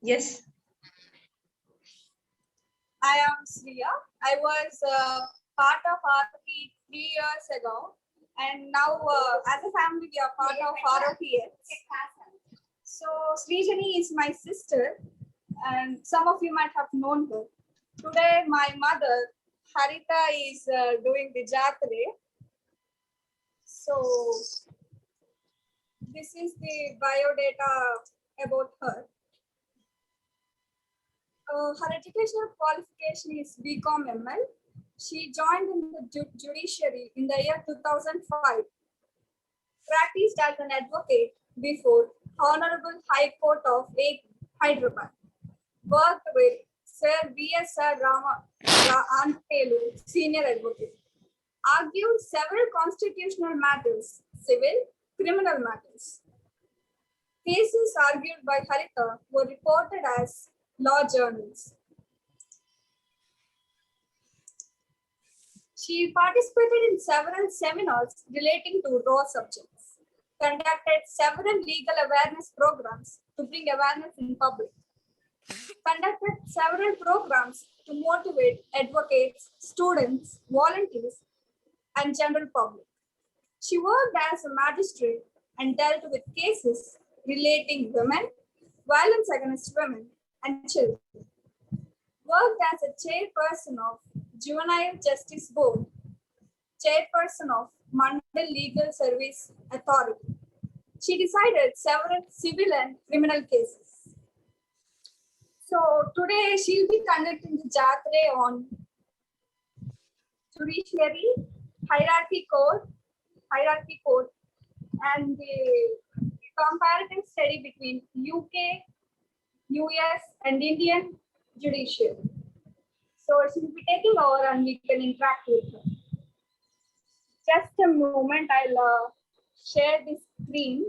Yes. I am Sriya. I was part of ROT 3 years ago, and now as a family we are part of ROTS. So Srijani is my sister, and some of you might have known her. Today, my mother Haritha is doing the Jaatre. So this is the biodata about her. Her educational qualification is BCom ML. She joined in the judiciary in the year 2005. Practiced as an advocate before Honorable High Court of Hyderabad. Worked with Sir B.S.R. Antelu, Senior Advocate. Argued several constitutional matters, civil, criminal matters. Cases argued by Haritha were reported as law journals. She participated in several seminars relating to law subjects, conducted several legal awareness programs to bring awareness in public, conducted several programs to motivate advocates, students, volunteers, and general public. She worked as a magistrate and dealt with cases relating women, violence against women, and children. Worked as a chairperson of Juvenile Justice Board, chairperson of Mandal Legal Service Authority. She decided several civil and criminal cases. So today she'll be conducting the Jaatre on judiciary, hierarchy code, and the comparative study between UK, US, and Indian judiciary. So she'll be taking over and we can interact with her. Just a moment, I'll share the screen.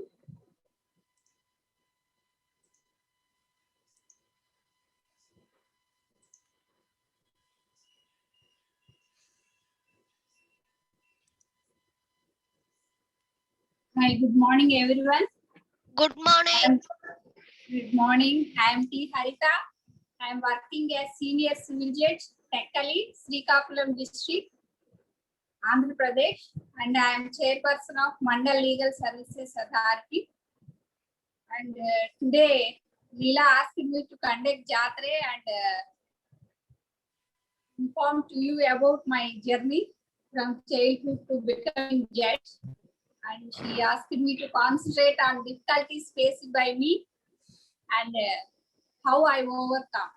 Hi, good morning, everyone. Good morning. Good morning. I am T. Haritha. I am working as Senior Civil Judge, Tekkali, Srikakulam District, Andhra Pradesh, and I am Chairperson of Mandal Legal Services Authority. And today, Leela asked me to conduct Jaatre and inform to you about my journey from childhood to becoming judge. And she asked me to concentrate on difficulties faced by me and how I overcome.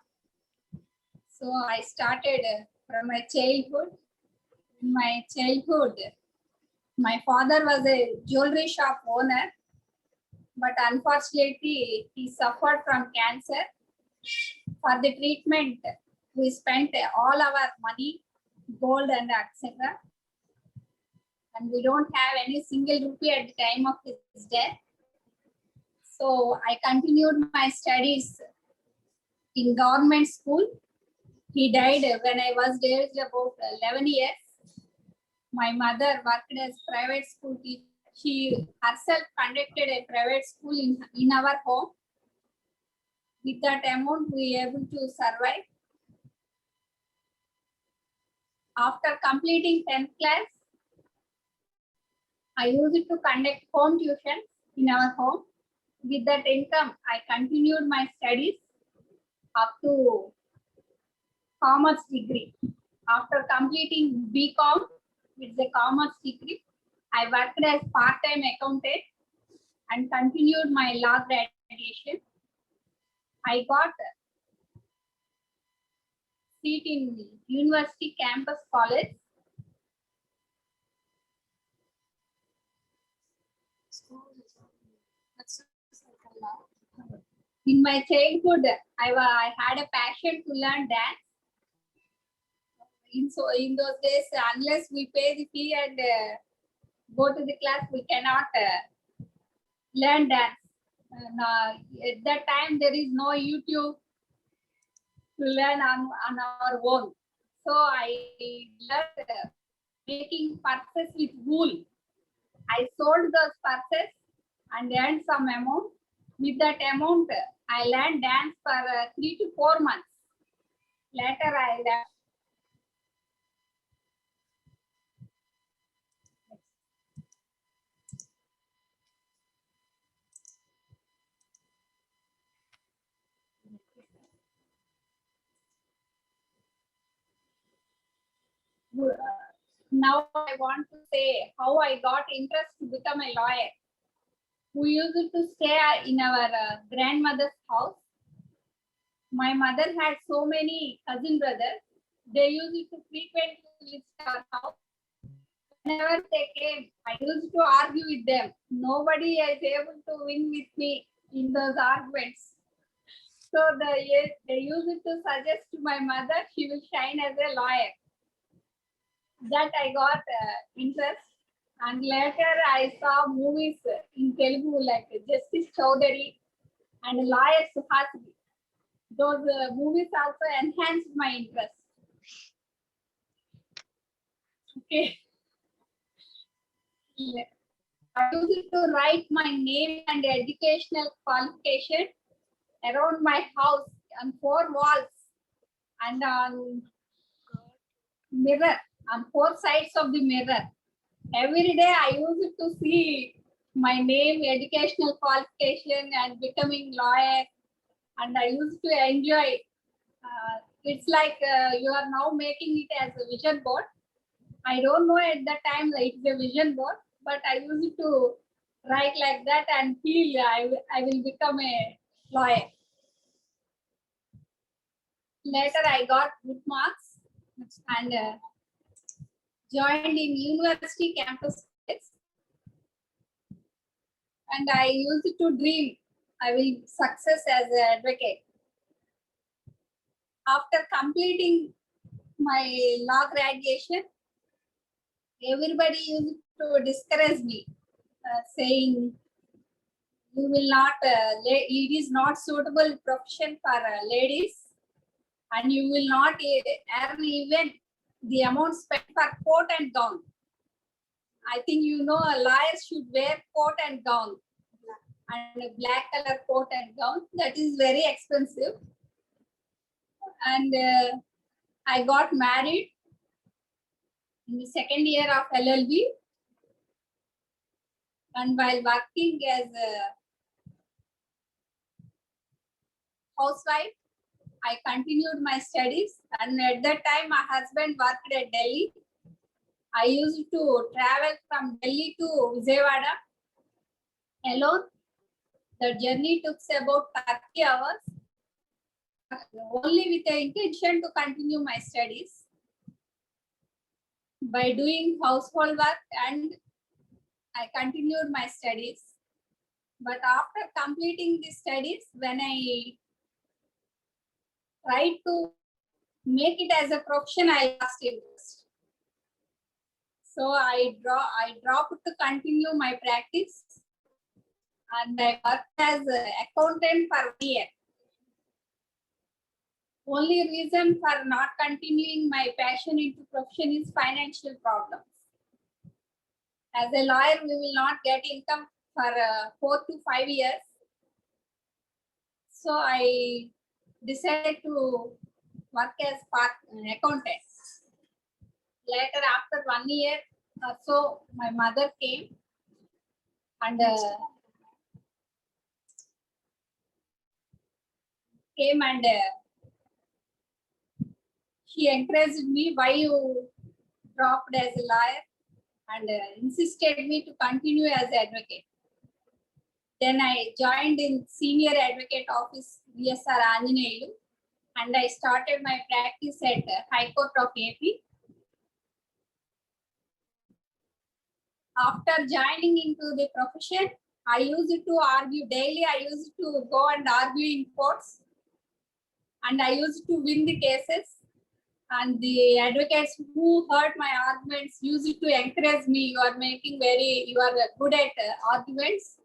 So I started from my childhood. In my childhood, my father was a jewelry shop owner, but unfortunately, he suffered from cancer. For the treatment, we spent all our money, gold and etc. And we don't have any single rupee at the time of his death. So I continued my studies in government school. He died when I was aged about 11 years. My mother worked as private school teacher. She herself conducted a private school in our home. With that amount, we were able to survive. After completing 10th class, I used to conduct home tuition in our home. With that income, I continued my studies up to commerce degree. After completing BCom with the commerce degree, I worked as part-time accountant and continued my law graduation. I got a seat in University Campus College. In my childhood, I had a passion to learn dance. In those days, unless we pay the fee and go to the class, we cannot learn dance. At that time, there is no YouTube to learn on our own. So I learned making purses with wool. I sold those purses and earned some amount. With that amount, I learned dance for 3 to 4 months. Later, I left. Now I want to say how I got interest to become a lawyer. We used to stay in our grandmother's house. My mother had so many cousin brothers. They used to frequently visit our house. Whenever they came, I used to argue with them. Nobody is able to win with me in those arguments. So they used to suggest to my mother she will shine as a lawyer. That I got interest, and later I saw movies in Telugu like Justice Chowdhury and Lawyer Suhasini. Those movies also enhanced my interest. Okay. Yeah. I used to write my name and educational qualification around my house on 4 walls and on mirror, on 4 sides of the mirror. Every day I used to see my name, educational qualification, and becoming lawyer, and I used to enjoy. It's like you are now making it as a vision board. I don't know at the time that it's a vision board, but I used to write like that and feel I will become a lawyer. Later, I got good marks and joined in university campus. And I used to dream I will success as an advocate. After completing my law graduation, everybody used to discourage me, saying, "You will not. It is not suitable profession for ladies, and you will not earn even the amount spent for coat and gown." I think you know a lawyer should wear coat and gown, and a black color coat and gown. That is very expensive. And I got married in the second year of LLB. And while working as a housewife, I continued my studies. And at that time, my husband worked at Delhi. I used to travel from Delhi to Vijayawada alone. The journey took about 30 hours, only with the intention to continue my studies by doing household work, and I continued my studies. But after completing the studies, when I tried to make it as a profession, I lost interest. So I dropped to continue my practice, and I worked as an accountant for 1 year. Only reason for not continuing my passion into profession is financial problems. As a lawyer, we will not get income for 4 to 5 years. So I decided to work as accountant. Later, after 1 year or so, my mother came and she encouraged me, why you dropped as a lawyer, and insisted me to continue as an advocate. Then I joined in senior advocate office VSR Anjaneyulu, and I started my practice at High Court of AP. After joining into the profession, I used to argue daily. I used to go and argue in courts, and I used to win the cases. And the advocates who heard my arguments used to encourage me. You are good at arguments.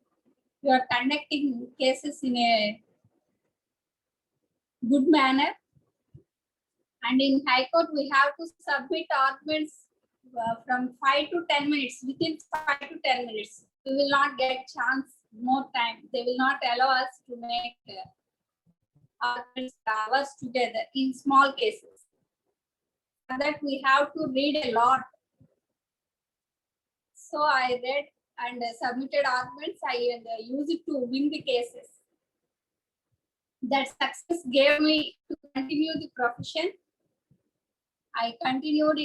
You are conducting cases in a good manner. And in High Court, we have to submit arguments from 5 to 10 minutes. Within 5 to 10 minutes, we will not get chance more time. They will not allow us to make arguments for hours together in small cases. For that, we have to read a lot. So I read and submitted arguments. I used it to win the cases. That success gave me to continue the profession. I continued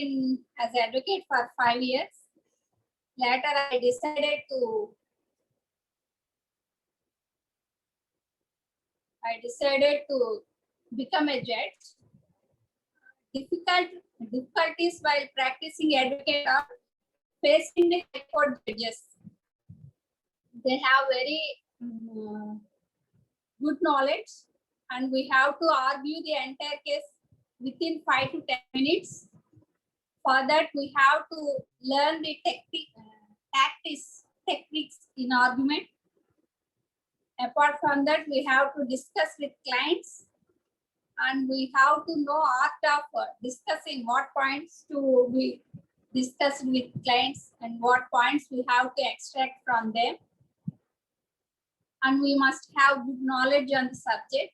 as an advocate for 5 years. Later, I decided to become a judge. Difficulties while practicing advocate are facing the high court judges. They have very good knowledge, and we have to argue the entire case within 5 to 10 minutes. For that, we have to learn the techniques in argument. Apart from that, we have to discuss with clients, and we have to know art of discussing what points to be discussed with clients and what points we have to extract from them. And we must have good knowledge on the subject.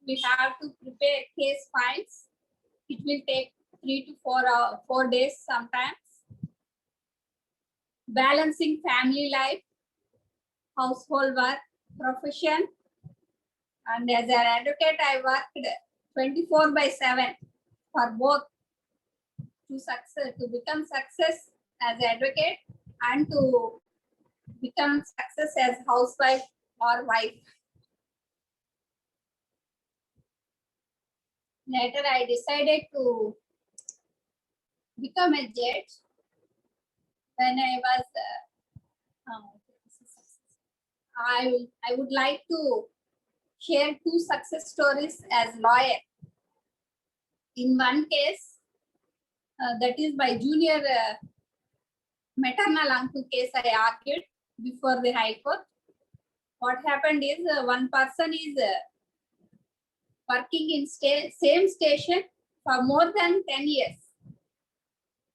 We have to prepare case files. It will take 3 to 4 days sometimes. Balancing family life, household work, profession. And as an advocate, I worked 24/7 for both to become success as an advocate and to become success as housewife or wife. Later, I decided to become a judge when I was. I would like to share 2 success stories as lawyer. In one case, that is my junior maternal uncle case, I argued before the High Court. What happened is one person is working in same station for more than 10 years.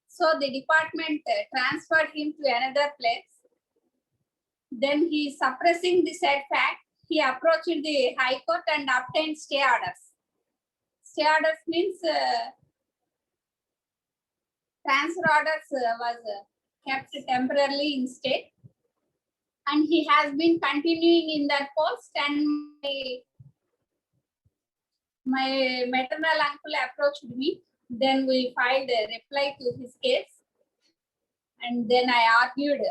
So the department transferred him to another place. Then he suppressing the said fact. He approached the High Court and obtained stay orders. Stay orders means transfer orders was kept temporarily in stay. And he has been continuing in that post, and my maternal uncle approached me. Then we filed a reply to his case. And then I argued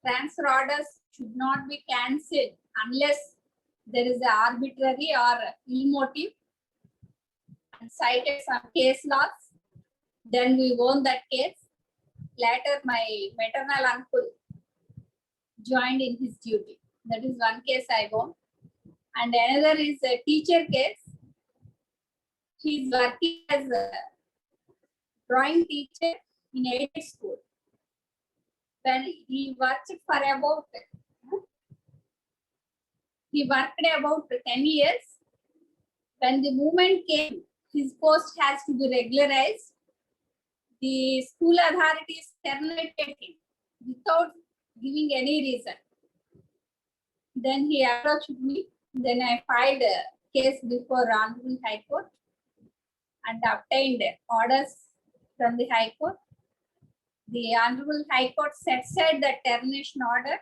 transfer orders should not be cancelled unless there is an arbitrary or ill motive, and cited some case laws. Then we won that case. Later, my maternal uncle joined in his duty. That is one case I won. And another is a teacher case. He is working as a drawing teacher in aided school. When he worked about 10 years. When the movement came, his post has to be regularized. The school authorities terminated him without giving any reason. Then he approached me. Then I filed a case before Honorable High Court and obtained orders from the High Court. The Honorable High Court set aside the termination order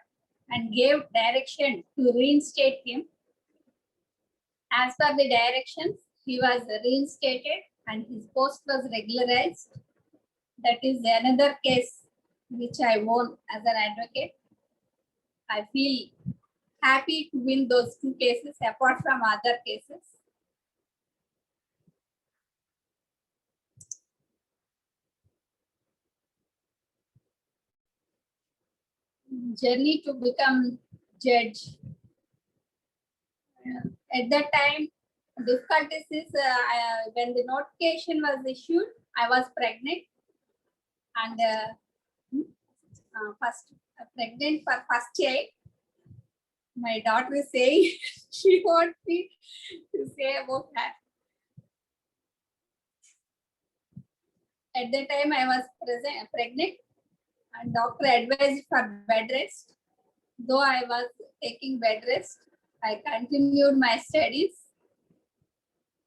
and gave direction to reinstate him. As per the directions, he was reinstated and his post was regularized. That is another case which I won as an advocate. I feel happy to win those 2 cases apart from other cases. Journey to become judge. At that time, difficulties is when the notification was issued, I was pregnant and pregnant for first child. My daughter is saying she wants me to say about that. At that time, I was pregnant and doctor advised for bed rest. Though I was taking bed rest, I continued my studies.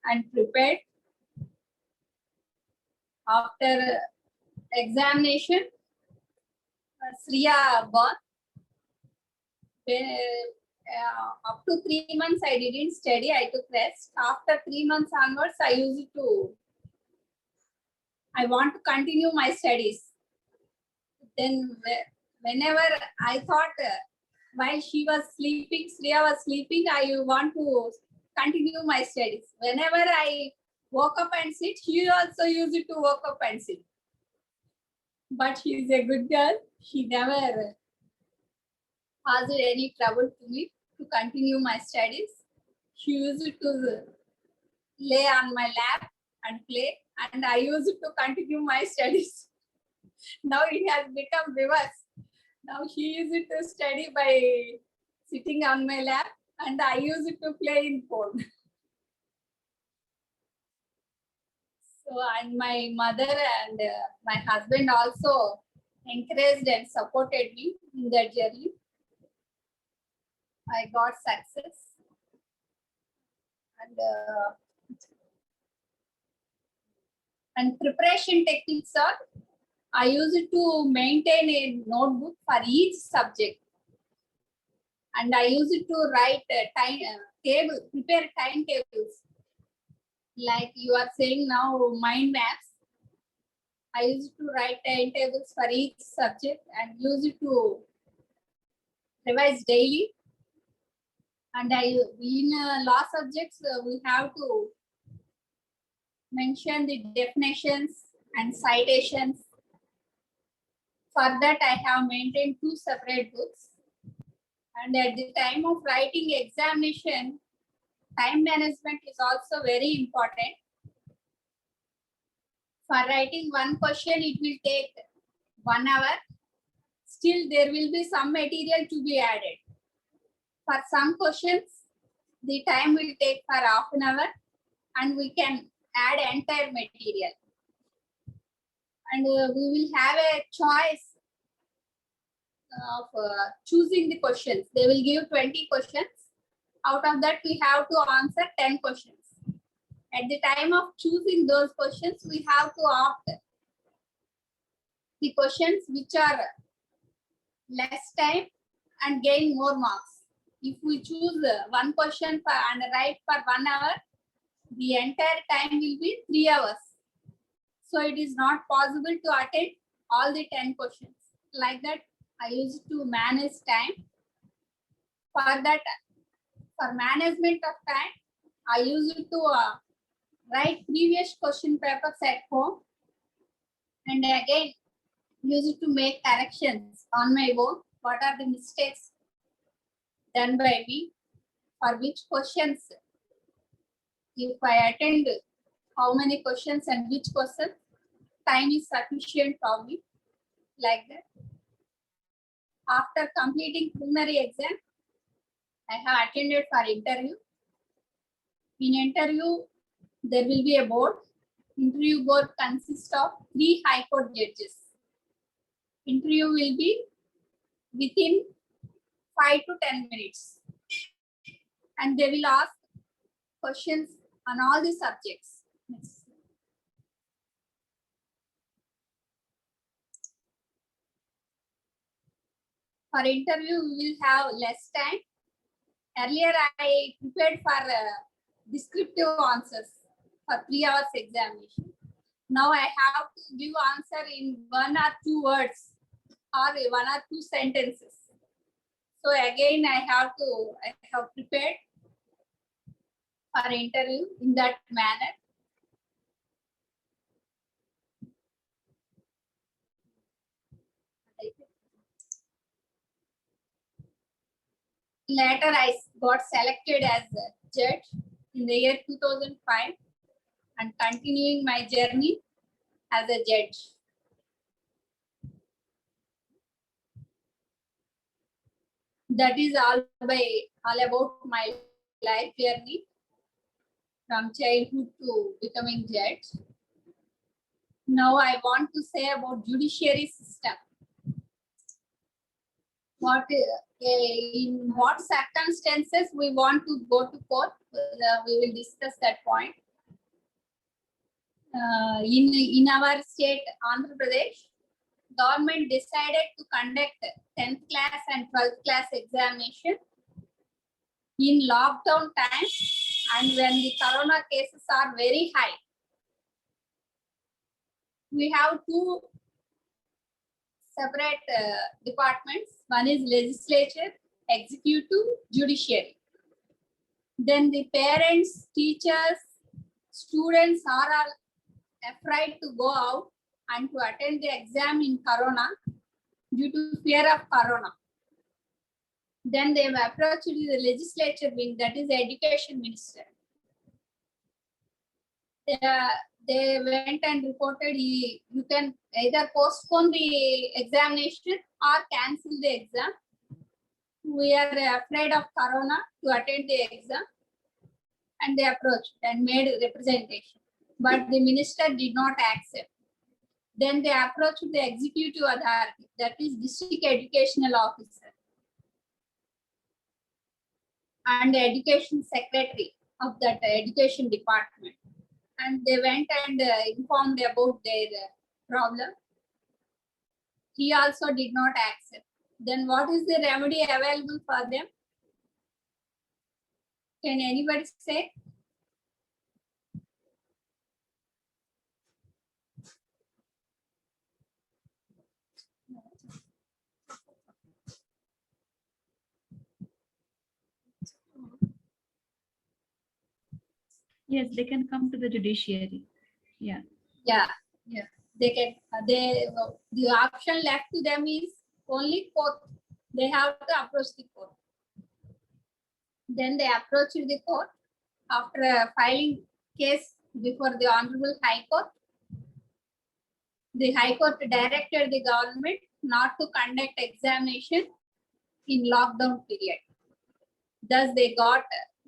and prepared. After examination, Sriya born. Up to 3 months, I didn't study. I took rest. After 3 months onwards, I want to continue my studies. Then whenever I thought while she was sleeping, Sriya was sleeping, I want to continue my studies. Whenever I woke up and sit, she also used to woke up and sit. But she is a good girl. She never caused any trouble to me to continue my studies. She used to lay on my lap and play, and I used to continue my studies. Now it has become reverse. Now she used to study by sitting on my lap, and I used to play in phone. So, and my mother and my husband also encouraged and supported me in that journey. I got success. And preparation techniques are, I use it to maintain a notebook for each subject. And I use it to write prepare timetables. Like you are saying now, mind maps. I used to write timetables for each subject and use it to revise daily. And in law subjects, we have to mention the definitions and citations. For that, I have maintained 2 separate books. And at the time of writing examination, time management is also very important. For writing one question, it will take 1 hour. Still, there will be some material to be added. For some questions, the time will take for half an hour, and we can add entire material. And we will have a choice of choosing the questions. They will give 20 questions. Out of that, we have to answer 10 questions. At the time of choosing those questions, we have to opt the questions which are less time and gain more marks. If we choose one question and write for 1 hour, the entire time will be 3 hours. So it is not possible to attend all the 10 questions. Like that, I used to manage time. For that, for management of time, I used to write previous question papers at home, and again used to make corrections on my own. What are the mistakes done by me? For which questions, if I attend how many questions and which question, time is sufficient for me. Like that. After completing preliminary exam, I have attended for interview. In interview, there will be a board. Interview board consists of 3 High Court judges. Interview will be within 5 to 10 minutes. And they will ask questions on all the subjects. Next. For interview, we will have less time. Earlier, I prepared for descriptive answers for 3 hours examination. Now I have to give answer in 1 or 2 words or 1 or 2 sentences. So again, I have prepared for interview in that manner. Later, I got selected as a judge in the year 2005 and continuing my journey as a judge. That is all about my life journey from childhood to becoming judge. Now I want to say about judiciary system. In what circumstances we want to go to court, we will discuss that point. in our state, Andhra Pradesh, government decided to conduct 10th class and 12th class examination in lockdown time and when the corona cases are very high. We have two separate departments. One is legislature, executive, judiciary. Then the parents, teachers, students are all afraid to go out and to attend the exam in corona due to fear of corona. Then they have approached the legislature wing, that is the education minister. They went and reported you can either postpone the examination or cancel the exam. We are afraid of corona to attend the exam, and they approached and made a representation. But the minister did not accept. Then they approached the executive authority, that is district educational officer and the education secretary of that education department. And they went and informed about their problem. He also did not accept. Then what is the remedy available for them? Can anybody say? Yes, they can come to the judiciary. Yeah. Yeah. They can. The option left to them is only court. They have to approach the court. Then they approach the court after filing case before the Honorable High Court. The High Court directed the government not to conduct examination in lockdown period. Thus, they got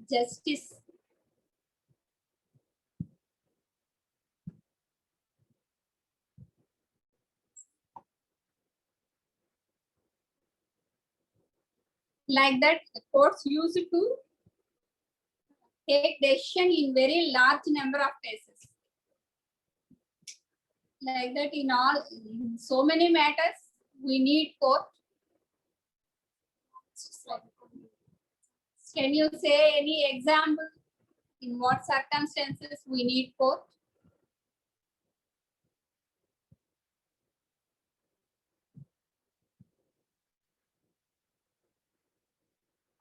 justice. Like that, the courts used to take decision in very large number of cases. Like that, in so many matters, we need court. Can you say any example in what circumstances we need court?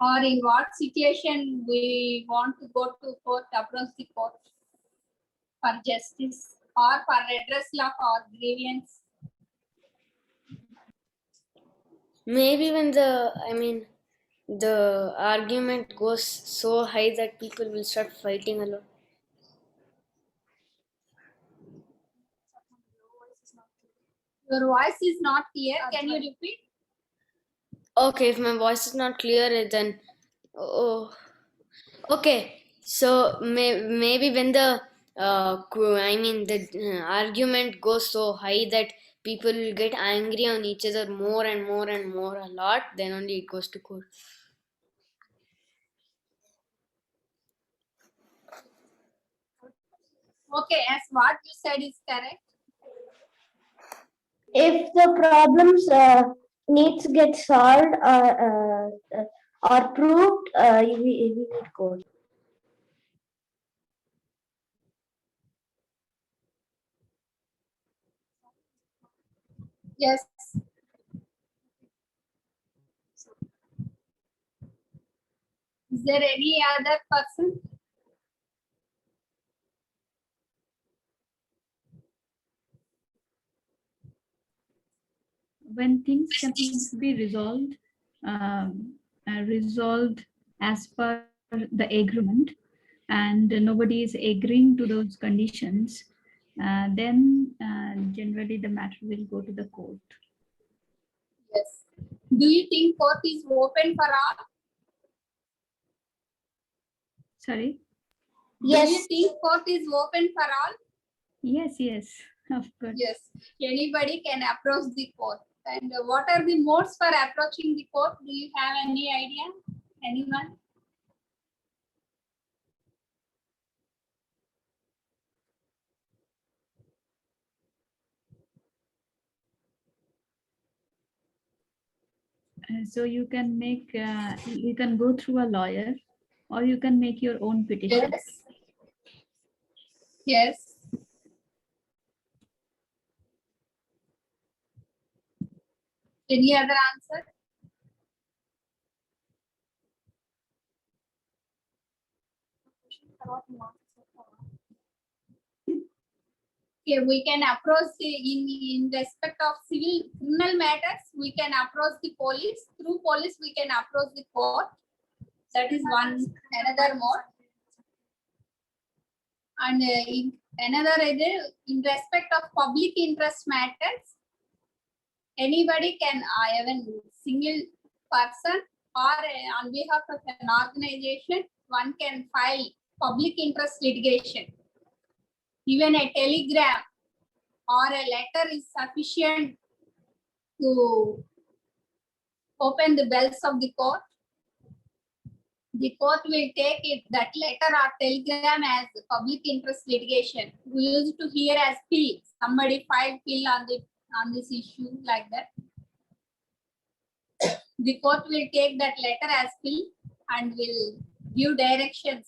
Or in what situation we want to go to court, approach the court for justice or for redressal of our grievance? Maybe when the argument goes so high that people will start fighting a lot. Your voice is not clear. Can you repeat? Okay, if my voice is not clear, then okay. So maybe when the argument goes so high that people will get angry on each other more and more and more a lot, then only it goes to court. Okay, as what you said is correct. If the problems needs to get solved or proved, we need court. Yes. Is there any other person? When things can be resolved, resolved as per the agreement, and nobody is agreeing to those conditions, then generally the matter will go to the court. Yes. Do you think court is open for all? Sorry? Yes. Do you think court is open for all? Yes, of course. Yes. Anybody can approach the court. And what are the modes for approaching the court? Do you have any idea? Anyone? So you can make, you can go through a lawyer, or you can make your own petition. Yes. Yes. Any other answer? Okay, we can approach in respect of civil criminal matters, we can approach the police. Through police, we can approach the court. That is another mode. And another is in respect of public interest matters, anybody can, even single person or on behalf of an organization, one can file public interest litigation. Even a telegram or a letter is sufficient to open the bells of the court. The court will take that letter or telegram as public interest litigation. We used to hear as pill. Somebody filed pill on this issue, like that. The court will take that letter as pill and will give directions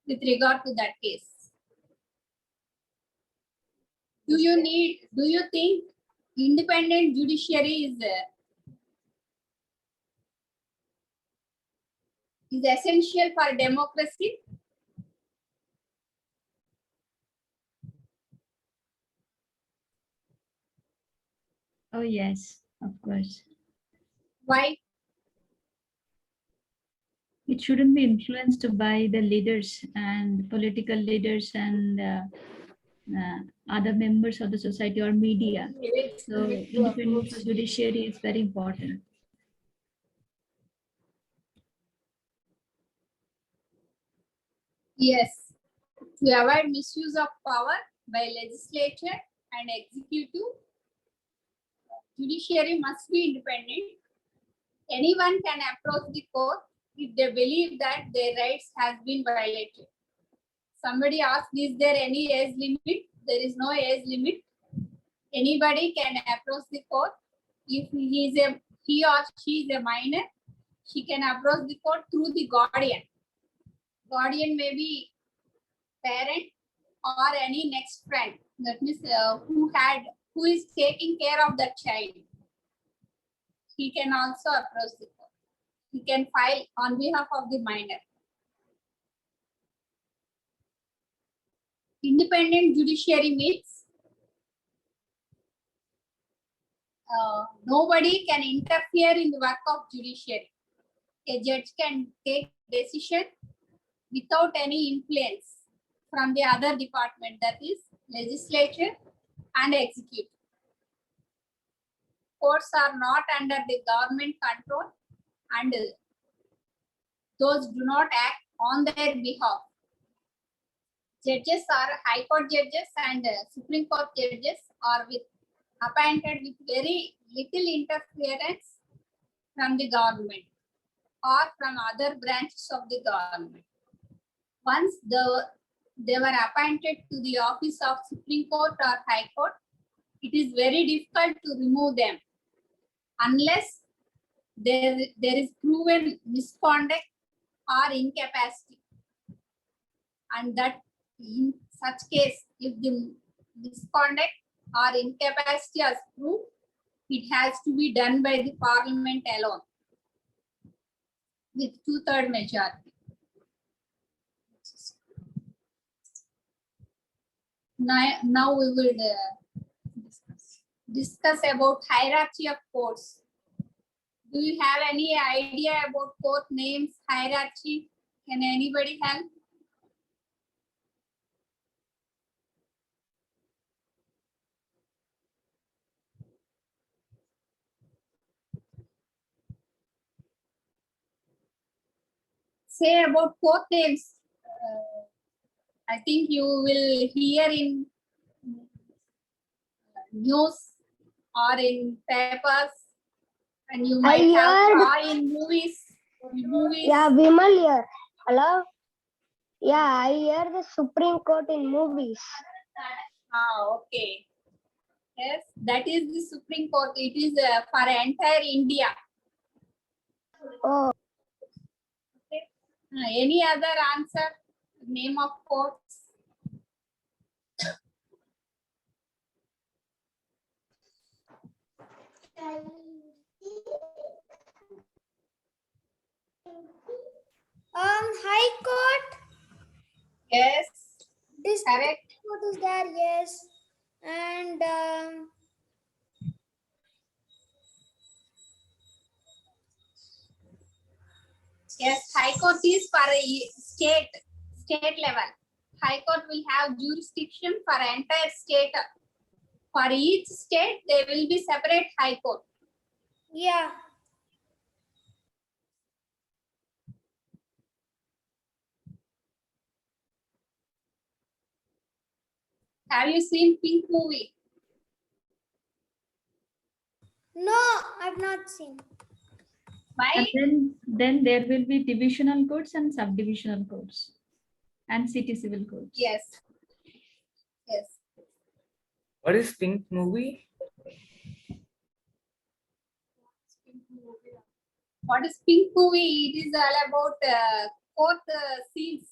with regard to that case. Do you think independent judiciary is essential for democracy? Oh yes, of course. Why? It shouldn't be influenced by the leaders and political leaders and other members of the society or media. So independence of judiciary is very important. Yes. To avoid misuse of power by legislature and executive, judiciary must be independent. Anyone can approach the court if they believe that their rights have been violated. Somebody asked, is there any age limit? There is no age limit. Anybody can approach the court. If he or she is a minor, she can approach the court through the guardian. Guardian may be parent or any next friend. That means who is taking care of that child. He can also approach the court. He can file on behalf of the minor. Independent judiciary means nobody can interfere in the work of judiciary. A judge can take decision without any influence from the other department, that is legislature and executive. Courts are not under the government control and those do not act on their behalf. Judges are High Court judges and Supreme Court judges are appointed with very little interference from the government or from other branches of the government. Once they were appointed to the office of Supreme Court or High Court, it is very difficult to remove them unless there is proven misconduct or incapacity. And that in such case, if the misconduct or incapacity is proved, it has to be done by the parliament alone with 2/3 majority. Now we will discuss about hierarchy of courts. Do you have any idea about court names, hierarchy? Can anybody help? Say about court names. I think you will hear in news or in papers, and you might have saw in movies. Yeah, Vimal here. Hello? Yeah, I hear the Supreme Court in movies. Okay. Yes, that is the Supreme Court. It is for entire India. Oh, Okay. Any other answer? Name of courts? High Court. Yes. This Correct. court is there, yes. And Yes, High Court is for a state level. High Court will have jurisdiction for entire state. For each state, there will be separate High Court. yeah, Have you seen Pink movie? no, I've not seen. Why? And then there will be divisional courts and subdivisional courts and city civil courts. Yes. Yes. What is Pink movie? What is Pink movie? It is all about court scenes.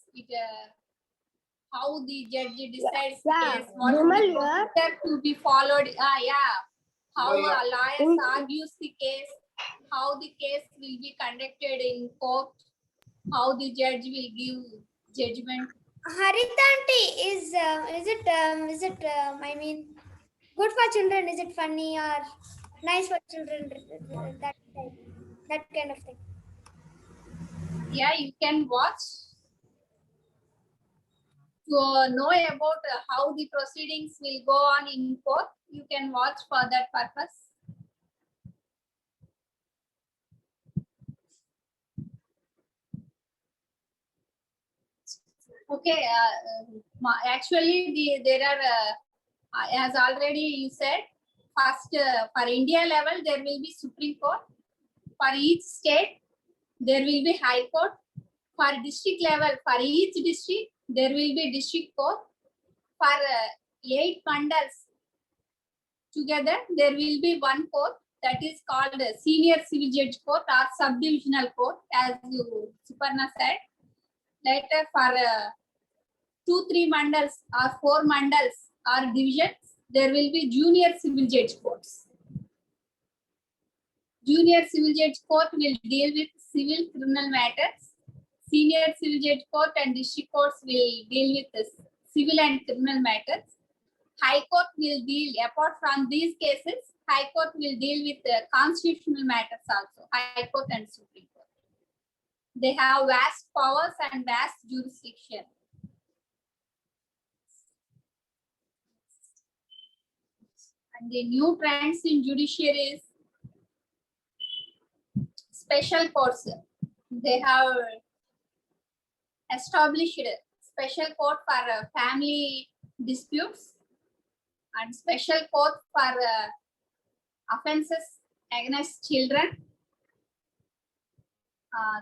How the judge decides yeah, case, what is the Vimal, procedure to be followed. Yeah. How Oh, yeah. a lawyer Pink- argues the case, how the case will be conducted in court, how the judge will give judgment. Haritha aunty, is it I mean, good for children? Is it funny or nice for children? That kind of thing. Yeah, you can watch to know about how the proceedings will go on in court. You can watch for that purpose. Okay, actually there are, as already you said, first for India level, there will be Supreme Court. For each state, there will be High Court. For district level, for each district, there will be District Court. For 8 mandals together, there will be one court that is called Senior Civil Judge Court or Subdivisional Court, as you Suparna said. Later, for 2-3 mandals or 4 mandals or divisions, there will be Junior Civil Judge Courts. Junior Civil Judge Court will deal with civil criminal matters. Senior Civil Judge Court and District Courts will deal with the civil and criminal matters. High Court will deal, apart from these cases, High Court will deal with the constitutional matters also, High Court and Supreme Court. They have vast powers and vast jurisdiction. And the new trends in judiciary is special courts. They have established special court for family disputes and special court for offenses against children.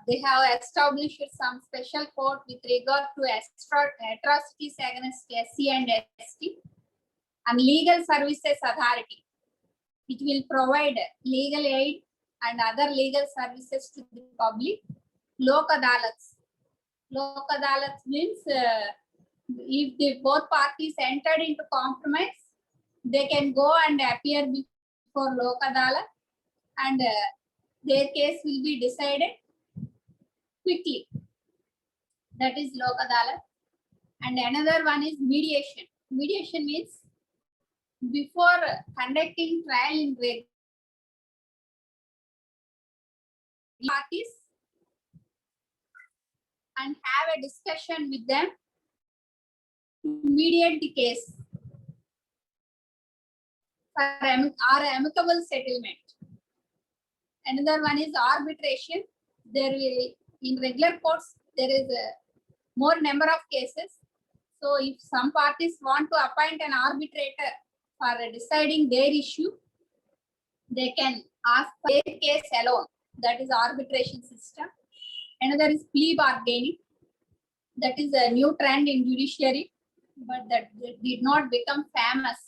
They have established some special court with regard to atrocities against SC and ST, and legal services authority, which will provide legal aid and other legal services to the public. Lok adalats. Lok adalats means if the both parties entered into compromise, they can go and appear before Lok adalat, and their case will be decided quickly. That is Lok adalat. And another one is mediation. Mediation means before conducting trial in regular parties and have a discussion with them to mediate the case for amicable settlement. Another one is arbitration. There will, in regular courts, there is a more number of cases. So if some parties want to appoint an arbitrator for deciding their issue, they can ask for their case alone. That is arbitration system. Another is plea bargaining. That is a new trend in judiciary, but that did not become famous.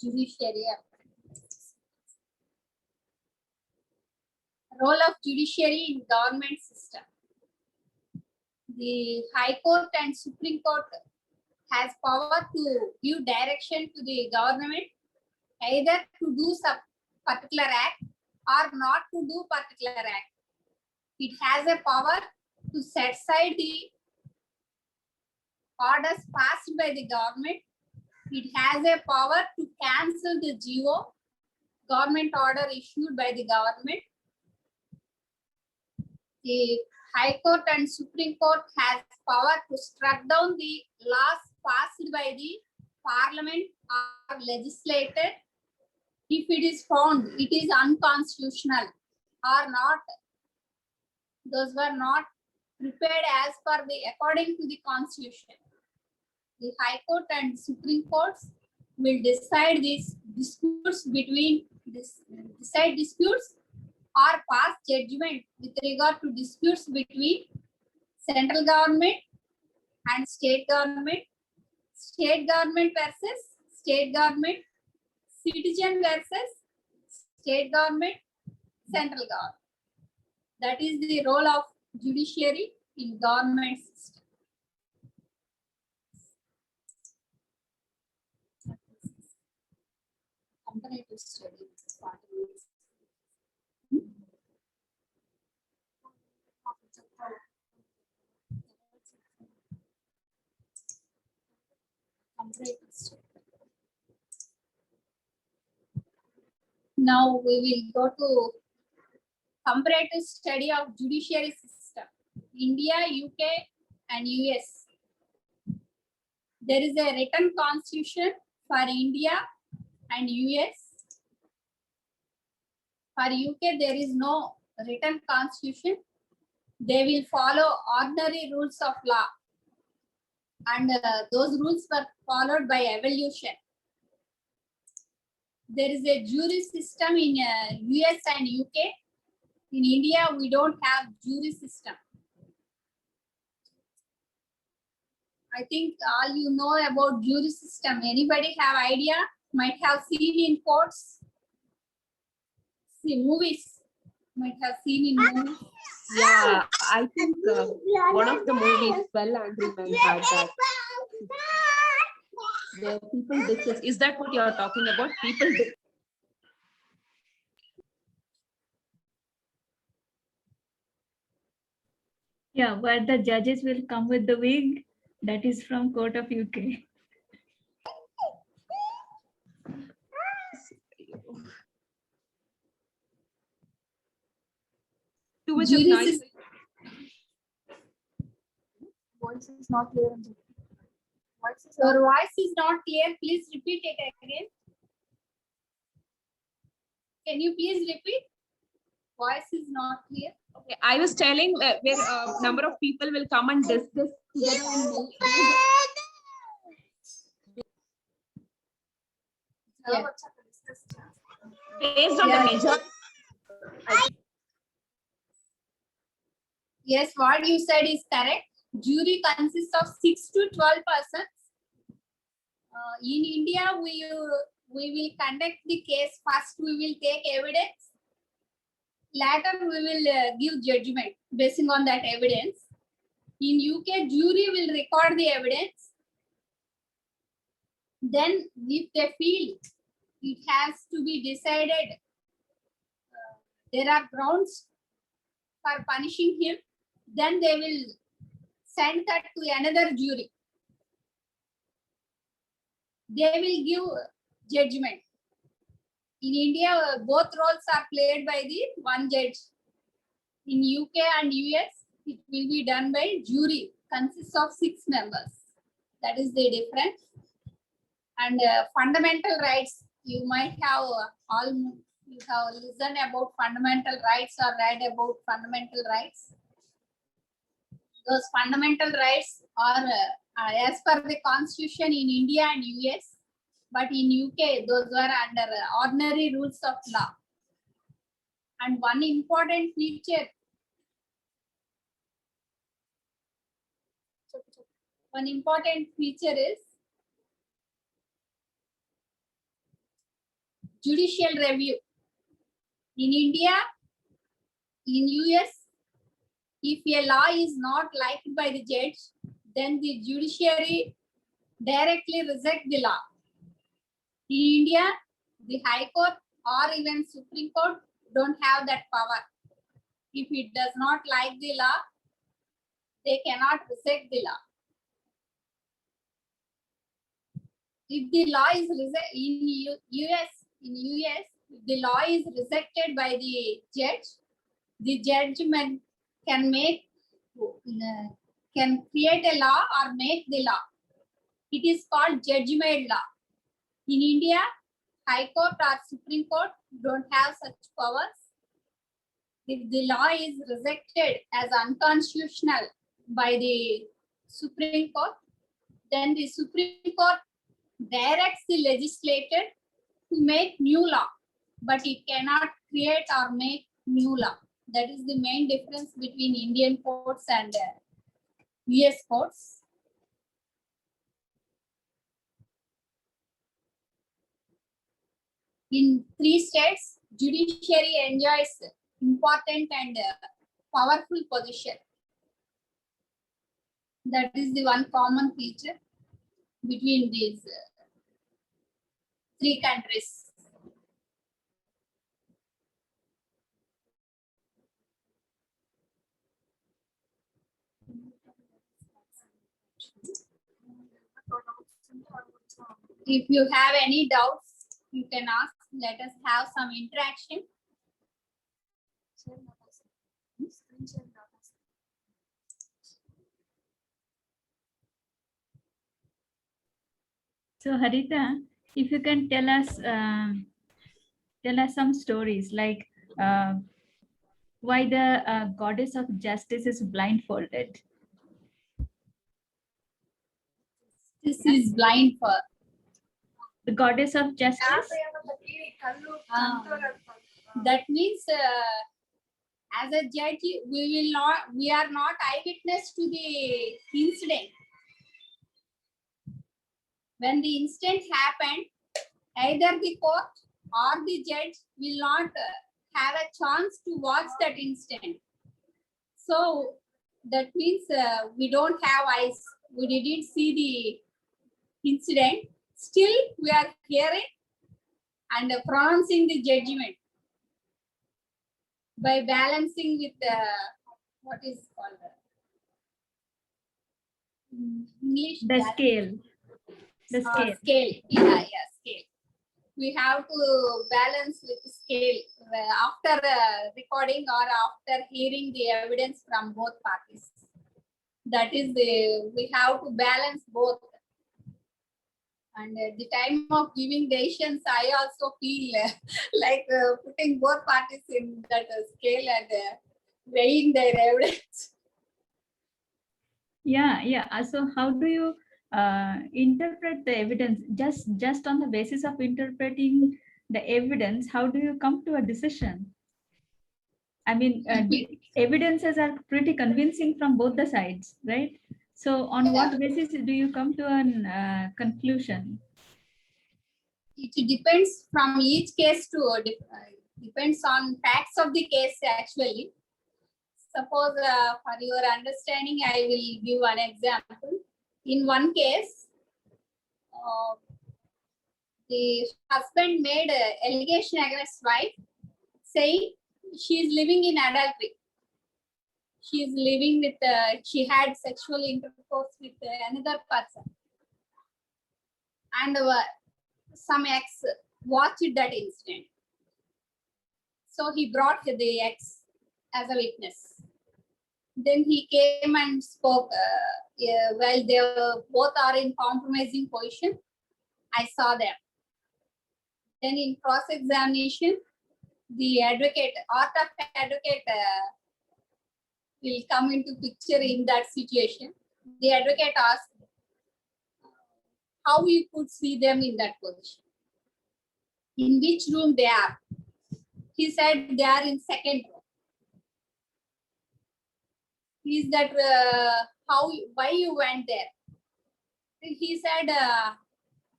judiciary. Role of judiciary in government system. The High Court and Supreme Court has power to give direction to the government either to do some particular act or not to do particular act. It has a power to set aside the orders passed by the government. It has a power to cancel the GO, government order issued by the government. The High Court and Supreme Court has power to strike down the laws passed by the Parliament or legislated if it is found it is unconstitutional or not. Those were not prepared as per the according to the Constitution. The High Court and Supreme Courts will decide these disputes decide disputes or pass judgment with regard to disputes between central government and state government versus state government, citizen versus state government, central government. That is the role of judiciary in government system. Comparative study. Now we will go to comparative study of judiciary system. India, UK, and US. There is a written constitution for India and US. For UK, there is no written constitution. They will follow ordinary rules of law. And those rules were followed by evolution. There is a jury system in US and UK. In India, we don't have jury system. I think all you know about jury system. Anybody have idea? Might have seen in courts. See, movies. Might have seen in movies. Yeah, I think one of the movies, 12 Angry Men, had that. The people discuss. Is that what you are talking about? People. Yeah, where the judges will come with the wig. That is from Court of UK. Too much Jury of noise. system. Voice is not clear. Your voice is not clear. Please repeat it again. Can you please repeat? Voice is not clear. Okay, I was telling where a number of people will come and discuss together and Yeah. based on the majority. Yes, what you said is correct. Jury consists of 6 to 12 persons. In India, we will conduct the case. First, we will take evidence. Later, we will give judgment basing on that evidence. In UK, jury will record the evidence. Then, if they feel it has to be decided, there are grounds for punishing him, then they will send that to another jury. They will give judgment. In India, both roles are played by the one judge. In UK and US, it will be done by jury, consists of 6 members. That is the difference. And fundamental rights, you might have you have listened about fundamental rights or read about fundamental rights. Those fundamental rights are as per the Constitution in India and US, but in UK, those were under ordinary rules of law. And one important feature is judicial review. In India, in US, if a law is not liked by the judge, then the judiciary directly reject the law. In India, the High Court or even Supreme Court don't have that power. If it does not like the law, they cannot reject the law. If the law is in US, if the law is rejected by the judgment can create a law or make the law. It is called judge-made law. In India, High Court or Supreme Court don't have such powers. If the law is rejected as unconstitutional by the Supreme Court, then the Supreme Court directs the legislator to make new law, but it cannot create or make new law. That is the main difference between Indian courts and US courts. In 3 states, judiciary enjoys important and powerful position. That is the one common feature between these 3 countries. If you have any doubts, you can ask. Let us have some interaction. So Haritha, if you can tell us some stories like why the goddess of justice is blindfolded. This is blind for The goddess of justice. That means as a judge, we are not eyewitness to the incident. When the incident happened, either the court or the judge will not have a chance to watch that incident. So that means we don't have eyes. We didn't see the incident. Still, we are hearing and pronouncing the judgment by balancing with what is called English. The scale. The scale. Scale. Yeah, scale. We have to balance with the scale after recording or after hearing the evidence from both parties. That is we have to balance both. And at the time of giving decisions, I also feel like putting both parties in that scale and weighing their evidence. Yeah. So how do you interpret the evidence? Just on the basis of interpreting the evidence, how do you come to a decision? I mean, the evidences are pretty convincing from both the sides, right? So on what basis do you come to a conclusion? It depends from each case to depends on facts of the case actually. Suppose for your understanding, I will give an example. In one case, the husband made an allegation against wife saying she is living in adultery. She is living with, she had sexual intercourse with another person. And some ex watched that incident. So he brought the ex as a witness. Then he came and spoke. Well, they both are in compromising position. I saw them. Then in cross-examination, the advocate, art of advocate will come into picture in that situation. The advocate asked how you could see them in that position. In which room they are? He said they are in second room. Is that why you went there? He said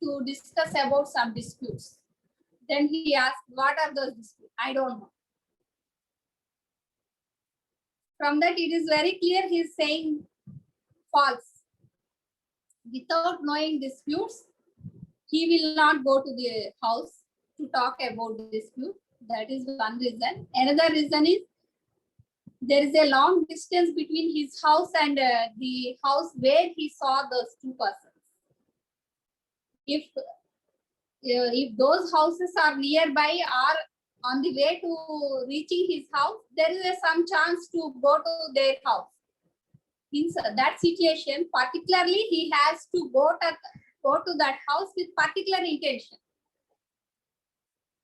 to discuss about some disputes. Then he asked, what are those disputes? I don't know. From that, it is very clear he is saying false. Without knowing disputes, he will not go to the house to talk about the dispute. That is one reason. Another reason is there is a long distance between his house and the house where he saw those two persons. If those houses are nearby or on the way to reaching his house, there is some chance to go to their house. In that situation, particularly, he has to go to that house with particular intention.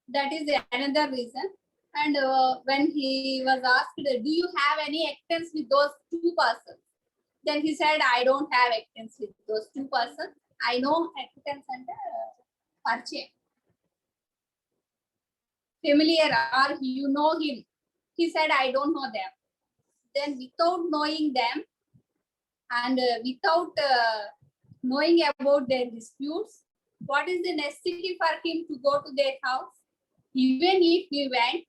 That is another reason. And when he was asked, do you have any acquaintance with those two persons? Then he said, I don't have acquaintance with those two persons. I know acquaintance and parche. Familiar or you know him. He said, I don't know them. Then without knowing them and without knowing about their disputes, what is the necessity for him to go to their house? Even if he went,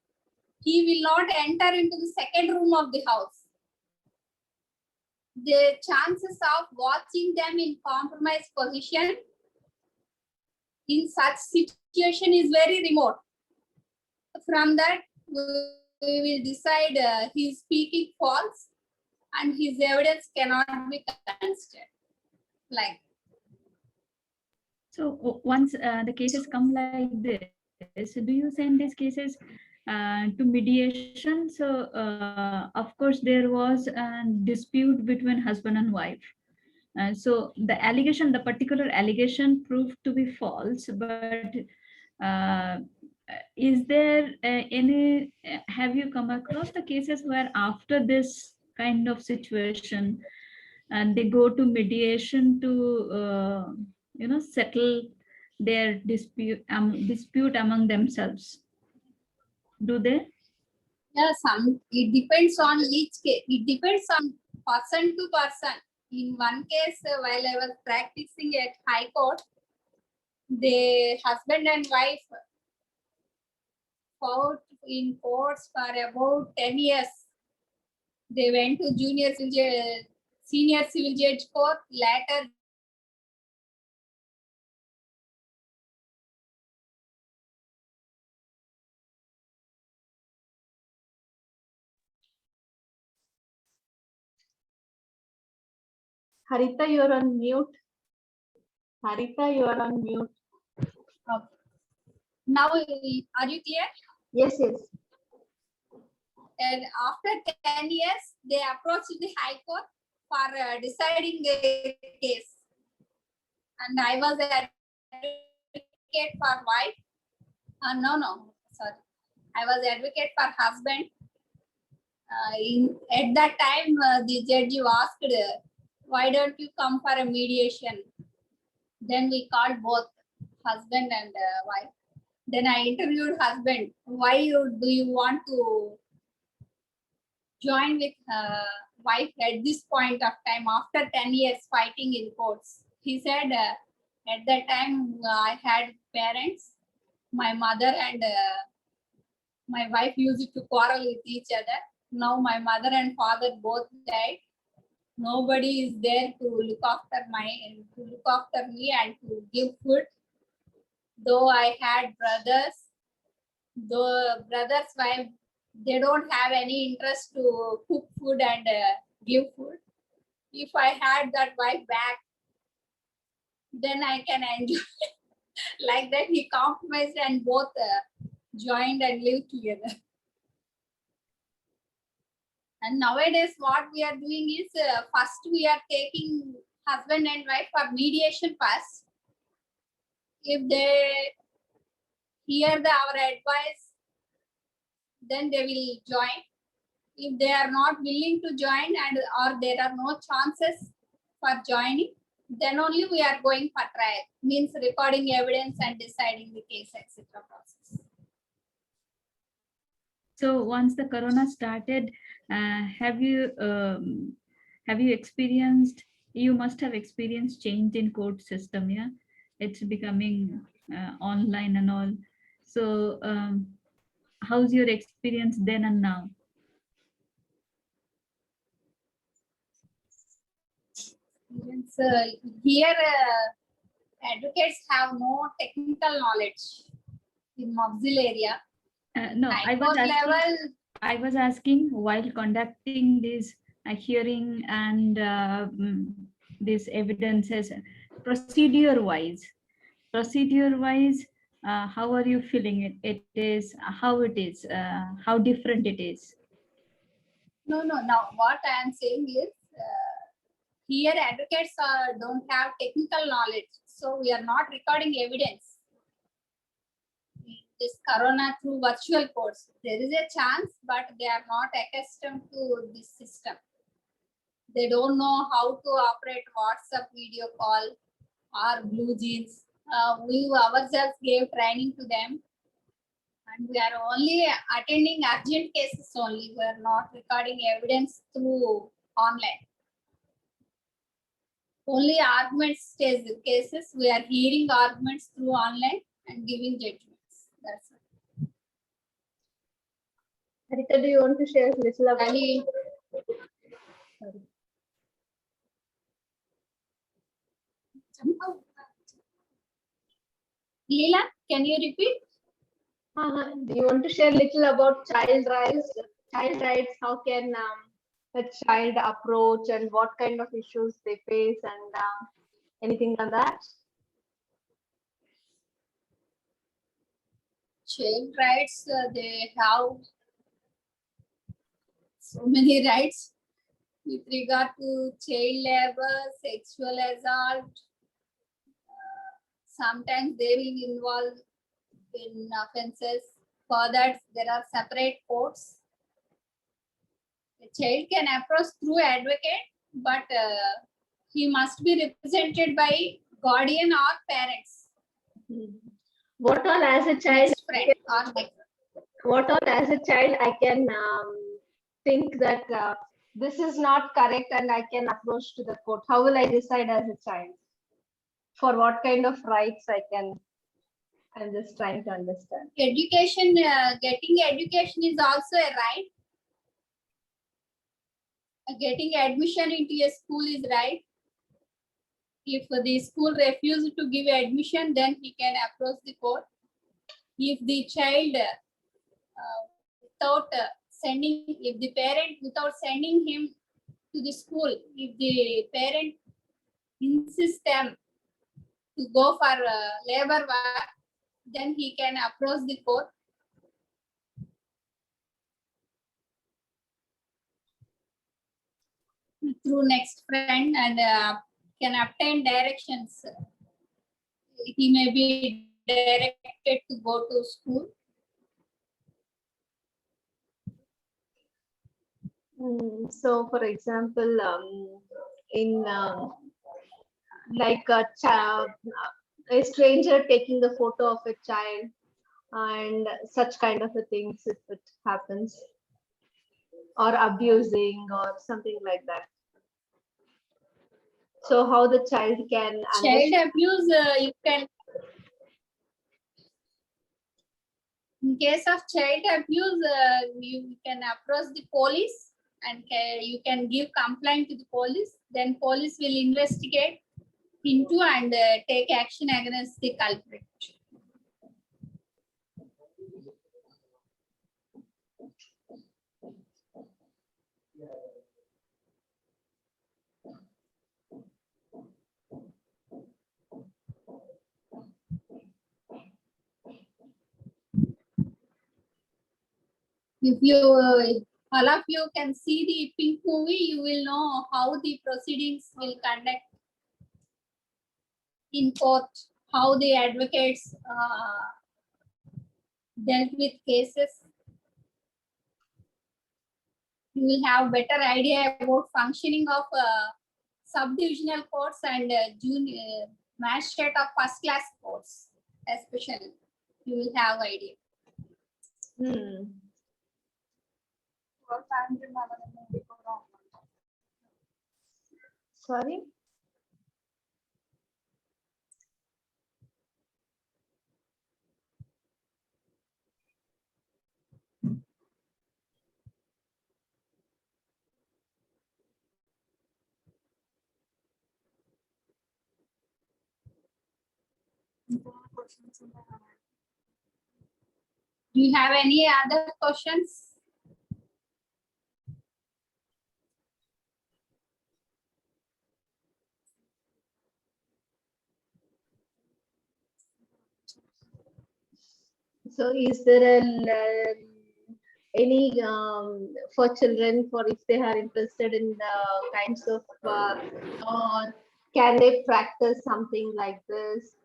he will not enter into the second room of the house. The chances of watching them in compromised position in such situation is very remote. From that, we will decide he is speaking false and his evidence cannot be considered. Like. So once the cases come like this, do you send these cases to mediation? So of course there was a dispute between husband and wife. So the allegation, the particular allegation proved to be false, but is there any, have you come across the cases where after this kind of situation and they go to mediation to settle their dispute among themselves? Do they? Yeah, it depends on each case. It depends on person to person. In one case, while I was practicing at High Court, the husband and wife fought in courts for about 10 years. They went to senior civil judge court. Later, Haritha, you're on mute. Haritha, you are on mute. okay. Now, are you clear? Yes, yes. And after 10 years, they approached the High Court for deciding the case. And I was an advocate for wife. I was advocate for husband. At that time, the judge asked, why don't you come for a mediation? Then we called both husband and wife. Then I interviewed husband. Why do you want to join with wife at this point of time after 10 years fighting in courts? He said, at that time I had parents, my mother and my wife used to quarrel with each other. Now my mother and father both died. Nobody is there to look after me and to give food. Though I had brothers, the brothers' wife, they don't have any interest to cook food and give food. If I had that wife back, then I can enjoy. Like that, he compromised and both joined and lived together. And nowadays, what we are doing is first we are taking husband and wife for mediation first. If they hear our advice, then they will join. If they are not willing to join and or there are no chances for joining, then only we are going for trial, means recording evidence and deciding the case, etc. process. So once the corona started, have you experienced, you must have experienced change in court system, yeah? It's becoming online and all. So how's your experience then and now? Here, advocates have no technical knowledge in Moxil area. No, High court level, I was asking while conducting this hearing and this evidences, procedure wise, how are you feeling it? It is how it is, how different it is. no. Now, what I am saying is, here advocates don't have technical knowledge, so we are not recording evidence. This corona through virtual courts, there is a chance, but they are not accustomed to this system. They don't know how to operate WhatsApp video call or Blue Jeans. We ourselves gave training to them, and we are only attending urgent cases only. We are not recording evidence through online. Only argument stage cases, we are hearing arguments through online and giving judgments. That's it. Haritha, do you want to share a little about? Sorry. Leela, can you repeat? Do you want to share a little about child rights? Child rights, how can a child approach and what kind of issues they face and anything like that? Child rights, they have so many rights with regard to child labor, sexual assault. Sometimes they will be involved in offences. For that, there are separate courts. A child can approach through advocate, but he must be represented by guardian or parents. What all as a child? Best friend or next. What all as a child I can think that this is not correct and I can approach to the court? How will I decide as a child? For what kind of rights I can? I'm just trying to understand. Education, getting education is also a right. Getting admission into a school is right. If the school refuses to give admission, then he can approach the court. If the child without sending, if the parent without sending him to the school, if the parent insists them to go for labor work, then he can approach the court. Through next friend and can obtain directions. He may be directed to go to school. So, for example, in like a stranger taking the photo of a child and such kind of a things if it happens, or abusing or something like that. So how the child can Child abuse, you can, in case of child abuse, you can approach the police and you can give complaint to the police. Then police will investigate into and take action against the culprit. If you, all of you can see the pink movie, you will know how the proceedings will conduct in court, how the advocates dealt with cases. You will have better idea about functioning of subdivisional courts and junior magistrate of first class courts, especially. You will have idea. Sorry. Do you have any other questions? So is there any for children, for if they are interested in the kinds of or can they practice something like this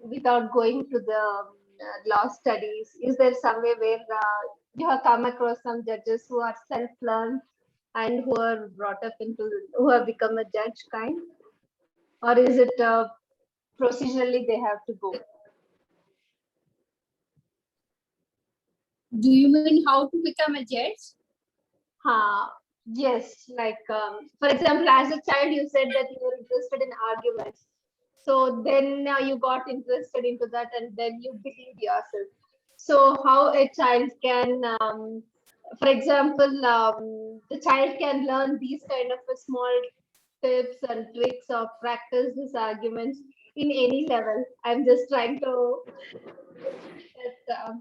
without going to the law studies? Is there some way where you have come across some judges who are self-learned and who are brought up into, who have become a judge kind? Or is it procedurally they have to go? Do you mean how to become a judge? Yes, like for example, as a child, you said that you were interested in arguments. So then you got interested into that and then you believed yourself. So how a child can, for example, the child can learn these kind of a small tips and tricks or practice these arguments in any level. I'm just trying to that,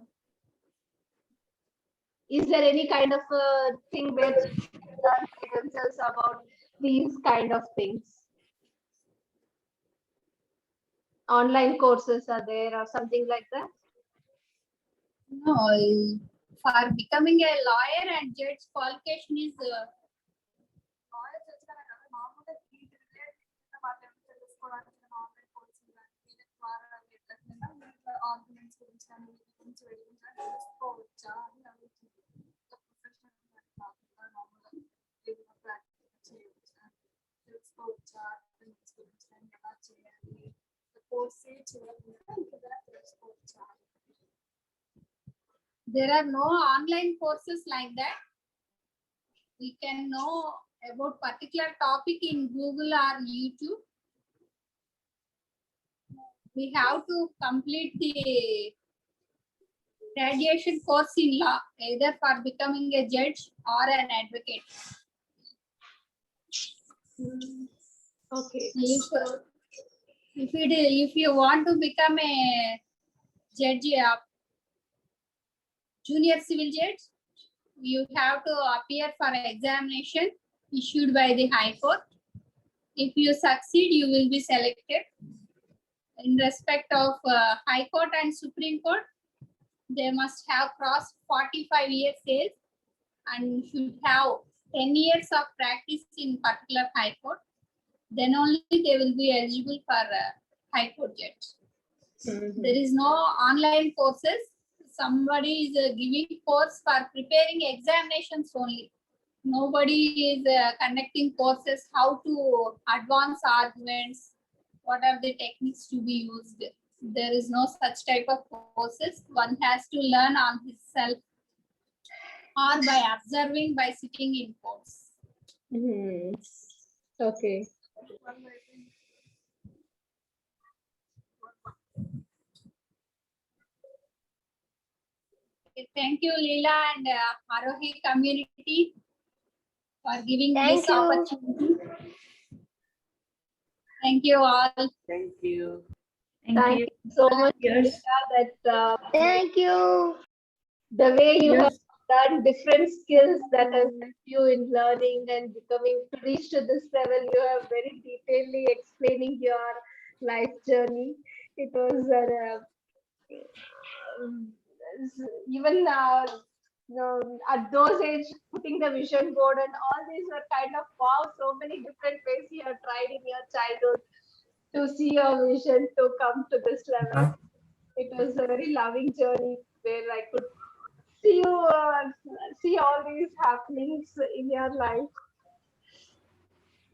is there any kind of a thing where children learn by themselves about these kind of things? Online courses are there or something like that? No, for becoming a lawyer and judge qualification is there are no online courses like that. We can know about particular topic in Google or YouTube. We have to complete the graduation course in law, either for becoming a judge or an advocate. Okay. If you want to become a judge, junior civil judge, you have to appear for an examination issued by the High Court. If you succeed, you will be selected. In respect of High Court and Supreme Court, they must have crossed 45 years age and should have 10 years of practice in particular High Court. Then only they will be eligible for High Court judge. There is no online courses. Somebody is giving course for preparing examinations only. Nobody is conducting courses how to advance arguments, what are the techniques to be used. There is no such type of courses. One has to learn on himself or by observing by sitting in courts. Okay. Thank you, Leela and Arohi community for giving Thank this you. opportunity. Thank you all. Thank you. Thank you so much, Haritha, that Thank you. the way you have done different skills that has helped you in learning and becoming to reach to this level. You have very detailedly explaining your life journey. It was even at those age, putting the vision board and all these were kind of wow, so many different ways you have tried in your childhood to see your vision to come to this level. It was a very loving journey where I could see you see all these happenings in your life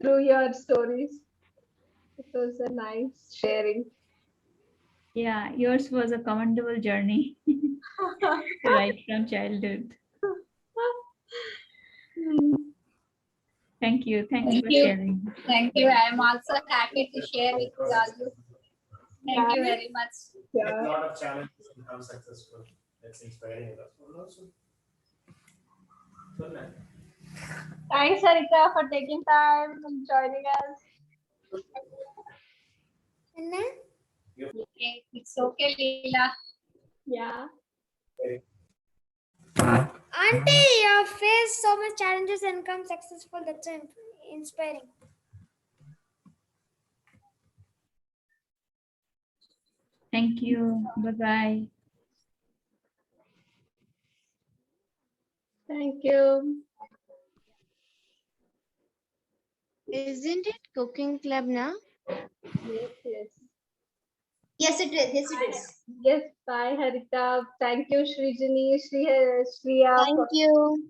through your stories. It was a nice sharing. Yeah, yours was a commendable journey right from childhood. Thank you. Thanks Thank for you. sharing. Thank you. I am also happy to share with you all. Thank you very much. Yeah. A lot of challenges and how successful. That's inspiring enough. So nice. Thanks, Haritha, for taking time and joining us. Anna? Okay, it's okay, Leela. Yeah. Auntie, you face so much challenges and come successful. That's so inspiring. Thank you. Bye-bye. Thank you. Isn't it cooking club now? Yes, yes. Yes, it is. Yes, it is. Yes, bye Haritha. Thank you, Srijani, Shriya. Thank you.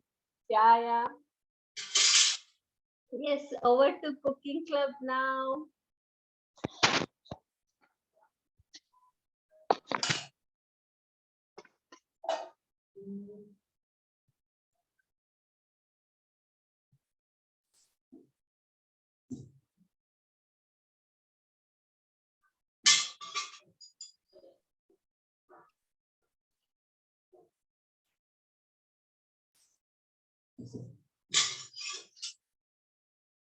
Yeah, yeah. Yes, over to cooking club now.